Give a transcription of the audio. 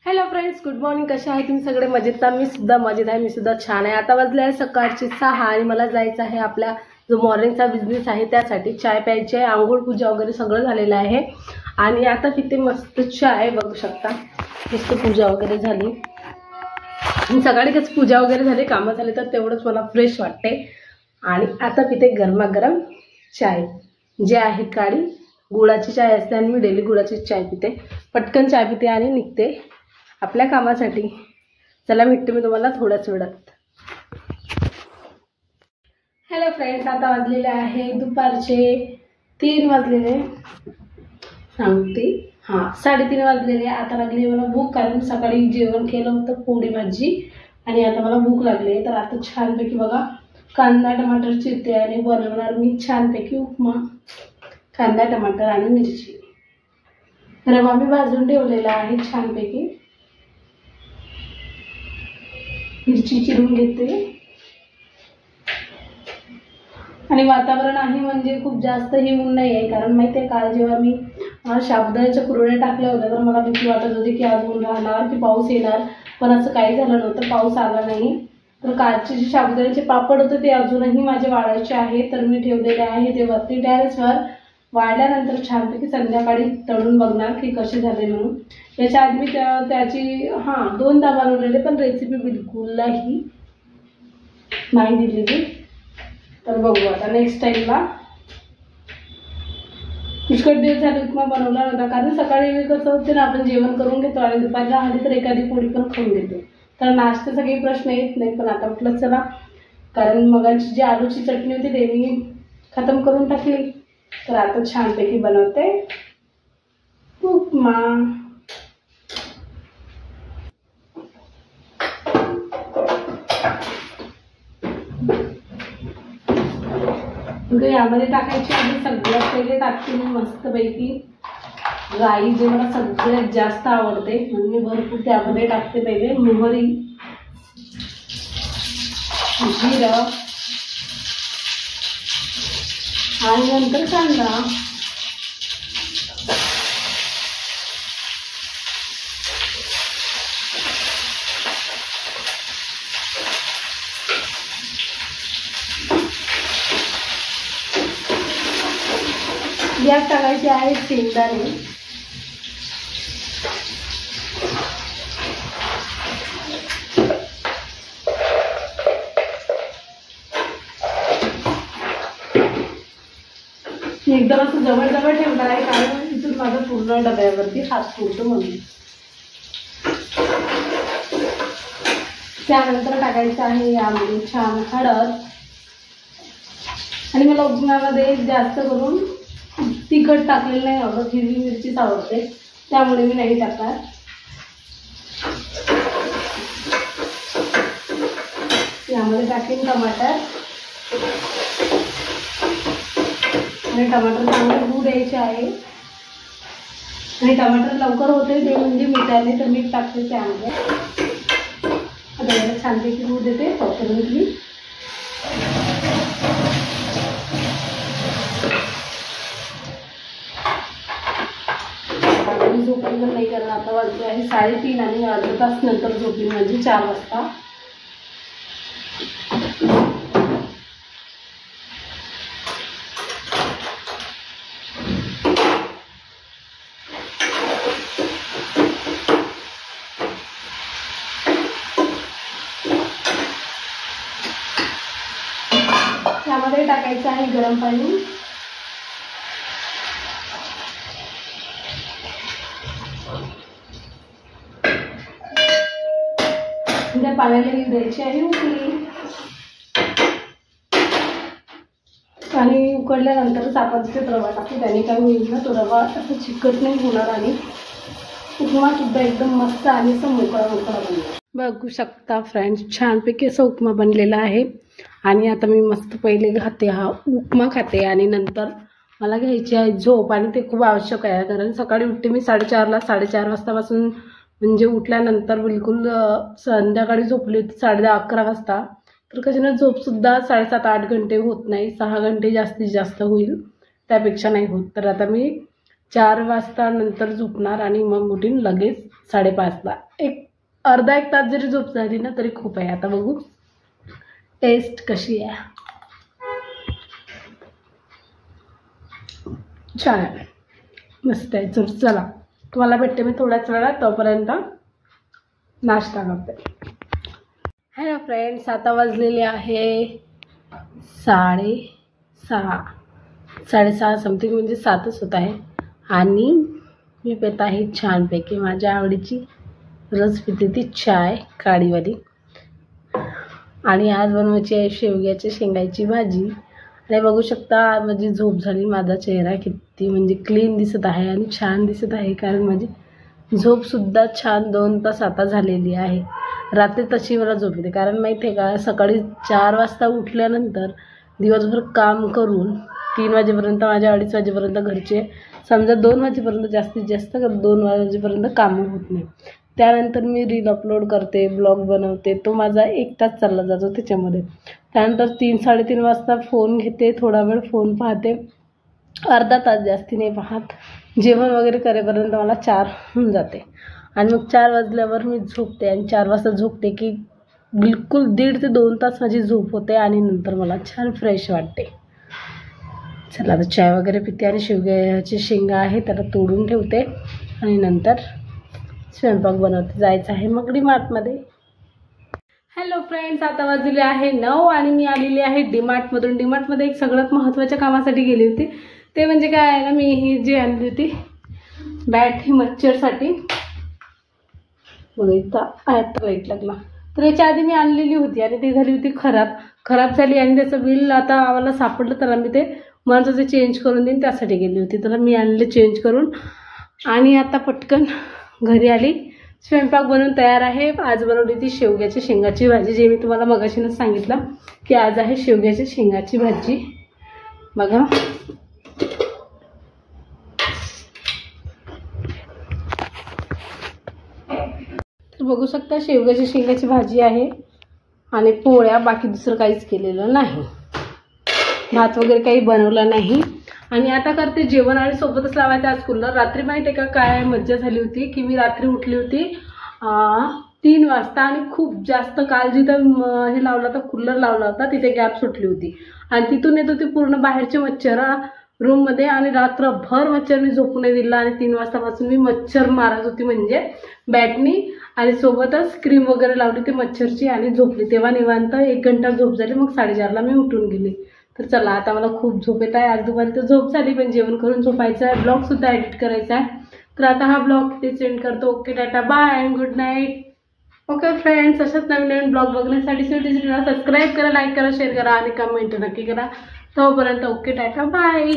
Hello friends, good morning. कशा आहे तुम्ही सगळे? मजेत? मी सुद्धा मजेत आहे, मी सुद्धा छान आहे. आता वाजले आहे सकाळचे 6 आणि मला जायचं आहे आपल्या जो मॉर्निंगचा बिझनेस आहे त्यासाठी. चाय प्यायची आहे, आंघोळ पूजा वगैरे सगळं झालेलं आहे आणि आता पिते मस्त चाय. बघू शकता मस्त पूजा वगैरे झाली. सकाळी कसं पूजा वगैरे झाली, कामं झाले तर तेवढंच मला फ्रेश वाटते. आणि आता पिते गरमागरम चाय जे आहे काळी गुळाची चाय असते आणि मी डेली गुळाची चाय पिते. पटकन चाय पिते आणि निघते आपल्या कामासाठी. चला भेटते मी तुम्हाला थोड्याच वेळात. हॅलो फ्रेंड्स, आता वाजलेले आहे दुपारचे 3 वाजलेले सांगते. 3:30 वाजलेले. आता लागली मला भूक, कारण सकाळी जेवण केलं होतं पोळी भाजी आणि आता मला भूक लागली आहे. तर आता छानपैकी बघा कांदा टमाटर चिरते आणि बनवणार मी छानपैकी उपमा. कांदा टमाटर आणि मिरची. रवा मी भाजून ठेवलेला आहे छानपैकी. मिरची चिरून घेते आणि वातावरण आहे म्हणजे खूप जास्त ही ऊन नाही आहे, कारण माहिती आहे काल जेव्हा मी साबुदाण्याच्या कुरड्या टाकल्या होत्या तर मला भीती वाटत होती की आज ऊन राहणार की पाऊस येणार, पण असं काही झालं नव्हतं, पाऊस आला नाही. तर कालचे जे साबुदाण्याचे पापड होते ते अजूनही माझे वाळायचे आहे, तर मी ठेवलेले आहे ते वरती टेरेसवर. वाढल्यानंतर छानपैकी संध्याकाळी तळून बघणार की कसे झाले म्हणून. याच्या आधी मी त्याची 2दा बनवलेले, पण रेसिपी बिलकुलही नाही दिलेली. तर बघू आता नेक्स्ट टाईमला. पुष्कळ दिवस झाले उपमा बनवला नव्हता, कारण सकाळी कसं होते ना, आपण जेवण करून घेतो आणि दुपारी राहिली तर एखादी पोळी पण खाऊन घेतो, तर नाश्त्याचा काही प्रश्न येत नाही. पण आता म्हटलं चला, कारण मगाची जी आलूची चटणी होती ते मी खतम करून टाकली, तर आता छानपैकी बनवते उपमा. यामध्ये टाकायची आधी सगळ्यात पहिले टाकते मी मस्तपैकी राई, जे मला सगळ्यात जास्त आवडते म्हणून मी भरपूर त्यामध्ये टाकते. पहिले मोहरी, जिरं आणि नंतर कांदा. यात टाकायचे आहे शेंगदाणे. एकदम असं जवळ ठेवणार आहे, कारण इथून माझा पूर्ण डब्यावरती हात पुरतो म्हणून. त्यानंतर टाकायचं आहे यामध्ये छान हळद. आणि मला उपम्यामध्ये जास्त करून तिखट टाकलेलं नाही आवडत, हिरवी मिरचीच आवडते, त्यामुळे मी नाही टाकणार. यामध्ये टाकेन टमाटर आणि टमाटर चांगले होऊ द्यायचे आहे. आणि टमाटर लवकर होते ते म्हणजे मिठाने, तर मीठ टाकते त्यामध्ये. आता याला छानपैकी होऊ देते पकडून. झोपी पण नाही, कारण आता वाजले आहे 3:30 आणि अर्धा तास नंतर झोपी म्हणजे 4 वाजता. त्यामध्ये टाकायचं आहे गरम पाणी. त्या पाण्याला द्यायची आहे उकळी. पाणी उकळल्यानंतरच आपण तिथे रवा टाकू, त्याने काय होईल ना, तो रवा असं चिकट नाही होणार आणि उपमा सुद्धा एकदम मस्त आणि असं मोकळा बनणार. बघू शकता फ्रेंड्स, छानपैकी असा उपमा बनलेला आहे. आणि आता मी मस्त पहिले उपमा खाते आणि नंतर मला घ्यायची आहे झोप. आणि ते खूप आवश्यक आहे, कारण सकाळी उठते मी 4:30ला. 4:30 वाजतापासून म्हणजे उठल्यानंतर बिलकुल संध्याकाळी झोपली होती 10:30-11 वाजता, तर कशाने झोपसुद्धा 7.5-8 घंटे होत नाही, 6 घंटे जास्तीत जास्त होईल, त्यापेक्षा नाही होत. तर आता मी 4 वाजता नंतर झोपणार आणि मग उठून लगेच 5:30ला. अर्धा एक तास जरी झोप झाली ना तरी खूप आहे. आता बघू टेस्ट कशी आहे. छान आहे, मस्त आहे. चला तुम्हाला भेटते मी थोड्याच वेळात, तोपर्यंत नाश्ता करते. हॅलो फ्रेंड्स, आता वाजलेले आहे 6:30 समथिंग, म्हणजे 7च होत आहे. आणि मी पित आहे छानपैकी माझ्या आवडीची रोज पिते ती चाय काळीवाली. आणि आज बनवायची आहे शेवग्याच्या शेंगाची भाजी. आणि बघू शकता माझी झोप झाली. माझा चेहरा किती म्हणजे क्लीन दिसत आहे आणि छान दिसत आहे, कारण माझी झोपसुद्धा छान 2 तास आता झालेली आहे. रात्री तशी मला झोप येते, कारण माहिती आहे का, सकाळी 4 वाजता उठल्यानंतर दिवसभर काम करून 3 वाजेपर्यंत, माझ्या 2:30 वाजेपर्यंत घरचे समजा 2 वाजेपर्यंत, जास्तीत जास्त 2 वाजेपर्यंत कामं होत नाही. त्यानंतर मी रील अपलोड करते, ब्लॉग बनवते, तो माझा 1 तास चालला जातो त्याच्यामध्ये. त्यानंतर 3-3:30 वाजता फोन घेते, थोडा वेळ फोन पाहते, अर्धा तास, जास्ती नाही पाहत. जेवण वगैरे करेपर्यंत मला 4 होऊन जाते. आणि मग 4 वाजल्यावर मी झोपते. आणि 4 वाजता झोपते की बिलकुल 1.5 ते 2 तास माझी झोप होते आणि नंतर मला छान फ्रेश वाटते. चला आता चाय वगैरे पिते आणि शेवग्याची शेंगा आहे त्याला तोडून ठेवते आणि नंतर स्वयंपाक बनवते. जायचं आहे मग डीमार्टमध्ये. हॅलो फ्रेंड्स, आता वाजले आहे 9 आणि मी आलेली आहे डीमार्टमधून. डीमार्टमध्ये एक सगळ्यात महत्त्वाच्या कामासाठी गेली होती. ते म्हणजे काय आहे ना, मी ही जी आणली होती बॅट, ही मच्छरसाठी. बघा आता वाईट लागला. तर याच्या आधी मी आणलेली होती आणि ती झाली होती खराब झाली. आणि त्याचं बिल आता आम्हाला सापडलं, तर आम्ही ते मला ते चेंज करून देईन त्यासाठी गेली होती. तर मी आणले चेंज करून आणि आता पटकन घरी आली. स्वयंपाक बनवून तयार आहे. आज बनवली ती शेवग्याच्या शेंगाची भाजी, जे मी तुम्हाला मगाशीनच सांगितलं की आज आहे शेवग्याच्या शेंगाची भाजी. बघा तर बघू शकता शेवग्याच्या शेंगाची भाजी आहे आणि पोळ्या, बाकी दुसरं काहीच केलेलं नाही. भात वगैरे काही बनवला नाही. आणि आता करते जेवण आणि सोबतच लावायचं आज कूलर. रात्री माहिती आहे का काय मज्जा झाली होती की मी रात्री उठली होती 3 वाजता आणि खूप जास्त काल जिथं हे लावला होता, कूलर लावला होता, तिथे गॅप सुटली होती आणि तिथून येत होती पूर्ण बाहेरचे मच्छर रूममध्ये. आणि रात्रभर मच्छर मी झोपू नाही दिला आणि 3 वाजतापासून मी मच्छर मारत होती, म्हणजे बॅटनी. आणि सोबतच क्रीम वगैरे लावली ती मच्छरची आणि झोपली. तेव्हा निवांत 1 घंटा झोप झाली. मग 4:30ला मी उठून गेली. तर चला आता मला खूप झोप येत आहे. आज दुपारी तर झोप झाली, पण जेवण करून झोपायचं आहे. ब्लॉगसुद्धा एडिट करायचा आहे. तर आता हा ब्लॉग इथे सेंड करतो. Okay, tata, bye and good night. Okay friends, अशाच नवीन ब्लॉग बघण्यासाठी सबस्क्राईब करा, लाईक करा, शेअर करा आणि कमेंट नक्की करा. तोपर्यंत ओके, टाटा, बाय.